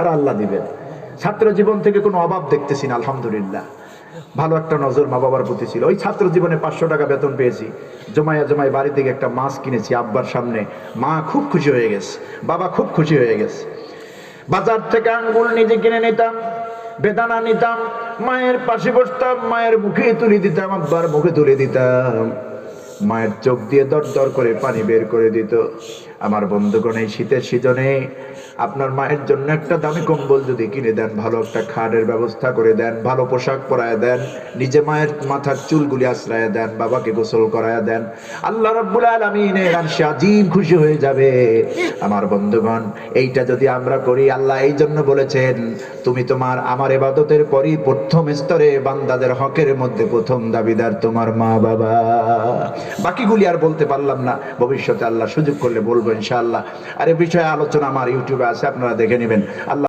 আর আল্লাহ দিবেন। ছাত্র জীবন থেকে কোনো অভাব দেখতেছি না, আলহামদুলিল্লাহ। ভালো একটা নজর মা বাবার প্রতি ছিল। ওই ছাত্র জীবনে 500 টাকা বেতন পেয়েছি, জমায়া জমায় বাড়ি থেকে একটা মাছ কিনেছি আব্বার সামনে। মা খুব খুশি হয়ে গেছে, বাবা খুব খুশি হয়ে গেছে। বাজার থেকে আঙ্গুল নিজে কিনে নিতাম, বেদানা নিতাম, মায়ের পাশে বসতাম, মায়ের মুখে তুলে দিতাম, আব্বার মুখে তুলে দিতাম। মায়ের চোখ দিয়ে দর দর করে পানি বের করে দিত। আমার বন্ধুগণ, এই শীতের সিজনে আপনার মায়ের জন্য একটা দামি কম্বল যদি কিনে দেন, ভালো একটা খাটের ব্যবস্থা করে দেন, ভালো পোশাক পরায় দেন, নিজে মায়ের মাথার চুলগুলি আশ্রয় দেন, বাবাকে গোসল করায় দেন, আল্লাহ রাব্বুল আলামিনের আরশে আজিম খুশি হয়ে যাবে। আমার বন্ধুগণ, এইটা যদি আমরা করি, আল্লাহ এই জন্য বলেছেন, তুমি তোমার আমার ইবাদতের পরই প্রথম স্তরে বান্দাদের হকের মধ্যে প্রথম দাবিদার তোমার মা বাবা। বাকিগুলি আর বলতে পারলাম না, ভবিষ্যতে আল্লাহ সুযোগ করলে বলবো ইনশাআল্লাহ। আর এই বিষয়ে আলোচনা আমার ইউটিউবে আছে, আপনারা দেখে নেবেন। আল্লাহ